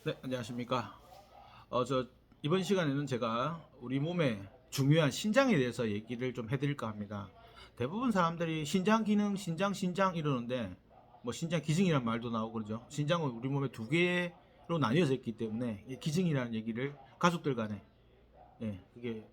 네, 안녕하십니까. 이번 시간에는 제가 우리 몸의 중요한 신장에 대해서 얘기를 좀 해드릴까 합니다. 대부분 사람들이 신장 기능, 신장 이러는데, 뭐 신장 기증이라는 말도 나오고 그러죠. 신장은 우리 몸에 두 개로 나뉘어져 있기 때문에 이 기증이라는 얘기를 가족들 간에, 그게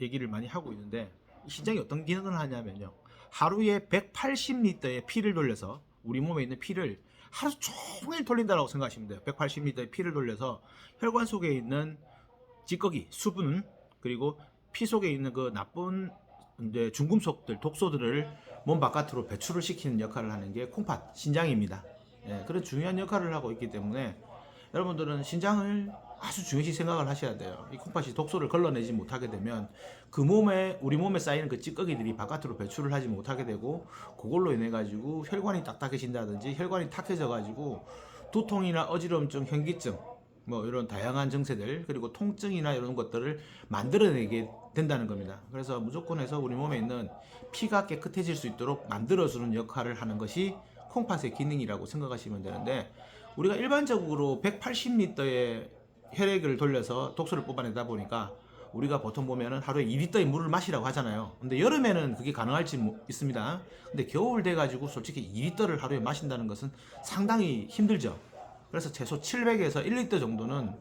얘기를 많이 하고 있는데, 이 신장이 어떤 기능을 하냐면요. 하루에 180리터의 피를 돌려서 우리 몸에 있는 피를 하루 종일 돌린다고 생각하시면 돼요. 180리터의 피를 돌려서 혈관 속에 있는 찌꺼기, 수분, 그리고 피 속에 있는 그 나쁜 이제 중금속들, 독소들을 몸 바깥으로 배출을 시키는 역할을 하는 게 콩팥, 신장입니다. 그런 중요한 역할을 하고 있기 때문에 여러분들은 신장을 아주 중요시 생각을 하셔야 돼요. 이 콩팥이 독소를 걸러내지 못하게 되면 우리 몸에 쌓이는 그 찌꺼기들이 바깥으로 배출을 하지 못하게 되고, 그걸로 인해 가지고 혈관이 딱딱해진다든지 혈관이 탁해져 가지고 두통이나 어지럼증, 현기증, 뭐 이런 다양한 증세들, 그리고 통증이나 이런 것들을 만들어내게 된다는 겁니다. 그래서 무조건 해서 우리 몸에 있는 피가 깨끗해질 수 있도록 만들어주는 역할을 하는 것이 콩팥의 기능이라고 생각하시면 되는데, 우리가 일반적으로 180리터의 혈액을 돌려서 독소를 뽑아내다 보니까 우리가 보통 보면은 하루에 2리터의 물을 마시라고 하잖아요. 근데 여름에는 그게 가능할지 있습니다. 근데 겨울 돼가지고 솔직히 2리터를 하루에 마신다는 것은 상당히 힘들죠. 그래서 최소 700에서 1리터 정도는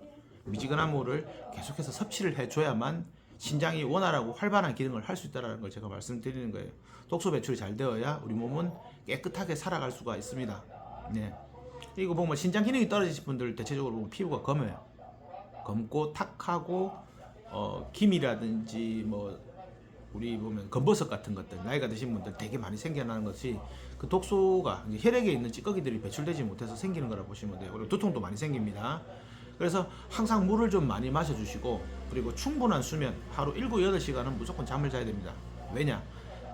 미지근한 물을 계속해서 섭취를 해줘야만 신장이 원활하고 활발한 기능을 할 수 있다는 걸 제가 말씀드리는 거예요. 독소 배출이 잘 되어야 우리 몸은 깨끗하게 살아갈 수가 있습니다. 네. 이거 보면 신장 기능이 떨어지신 분들 대체적으로 보면 피부가 검어요. 검고 탁하고 김이라든지 뭐 우리 보면 검버섯 같은 것들, 나이가 드신 분들 되게 많이 생겨나는 것이 그 독소가 혈액에 있는 찌꺼기들이 배출되지 못해서 생기는 거라 보시면 돼요. 그리고 두통도 많이 생깁니다. 그래서 항상 물을 좀 많이 마셔주시고, 그리고 충분한 수면, 하루 7, 8시간은 무조건 잠을 자야 됩니다. 왜냐?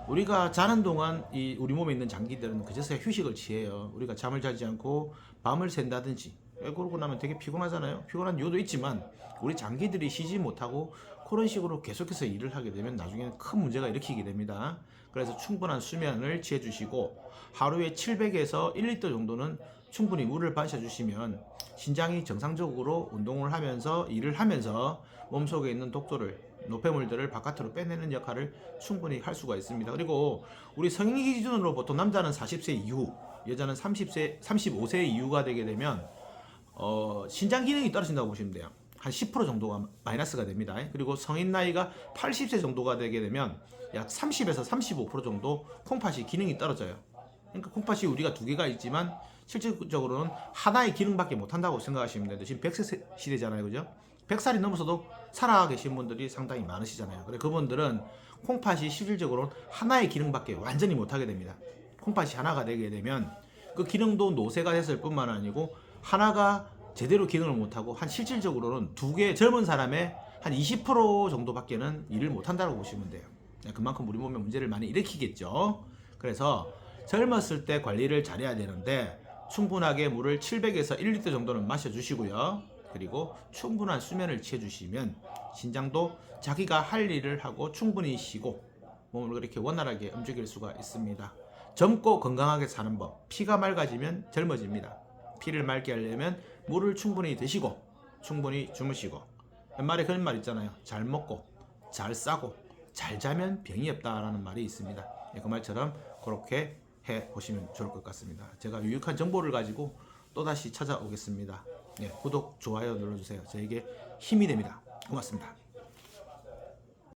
우리가 자는 동안 우리 몸에 있는 장기들은 그제서야 휴식을 취해요. 우리가 잠을 자지 않고 밤을 샌다든지, 그러고 나면 되게 피곤하잖아요. 피곤한 이유도 있지만 우리 장기들이 쉬지 못하고 그런 식으로 계속해서 일을 하게 되면 나중에는 큰 문제가 일으키게 됩니다. 그래서 충분한 수면을 취해주시고, 하루에 700에서 1리터 정도는 충분히 물을 마셔주시면 신장이 정상적으로 운동을 하면서 일을 하면서 몸속에 있는 독소를, 노폐물들을 바깥으로 빼내는 역할을 충분히 할 수가 있습니다. 그리고 우리 성인 기준으로 보통 남자는 40세 이후, 여자는 35세 이후가 되게 되면 신장 기능이 떨어진다고 보시면 돼요. 한 10% 정도가 마이너스가 됩니다. 그리고 성인 나이가 80세 정도가 되게 되면 약 30에서 35% 정도 콩팥이 기능이 떨어져요. 그러니까 콩팥이 우리가 두 개가 있지만 실질적으로는 하나의 기능밖에 못한다고 생각하시면 돼요. 지금 100세 시대잖아요, 그죠? 100살이 넘어서도 살아계신 분들이 상당히 많으시잖아요. 그래 그분들은 콩팥이 실질적으로 하나의 기능밖에 완전히 못하게 됩니다. 콩팥이 하나가 되게 되면 그 기능도 노쇠가 됐을 뿐만 아니고 하나가 제대로 기능을 못하고 한 실질적으로는 두 개, 젊은 사람의 한 20% 정도밖에는 일을 못한다고 보시면 돼요. 그만큼 우리 몸에 문제를 많이 일으키겠죠. 그래서 젊었을 때 관리를 잘해야 되는데, 충분하게 물을 700에서 1리터 정도는 마셔주시고요. 그리고 충분한 수면을 취해주시면 신장도 자기가 할 일을 하고 충분히 쉬고 몸을 그렇게 원활하게 움직일 수가 있습니다. 젊고 건강하게 사는 법, 피가 맑아지면 젊어집니다. 피를 맑게 하려면 물을 충분히 드시고 충분히 주무시고, 옛말에 그런 말 있잖아요. 잘 먹고 잘 싸고 잘 자면 병이 없다라는 말이 있습니다. 그 말처럼 그렇게 해보시면 좋을 것 같습니다. 제가 유익한 정보를 가지고 또다시 찾아오겠습니다. 구독, 좋아요 눌러주세요. 저에게 힘이 됩니다. 고맙습니다.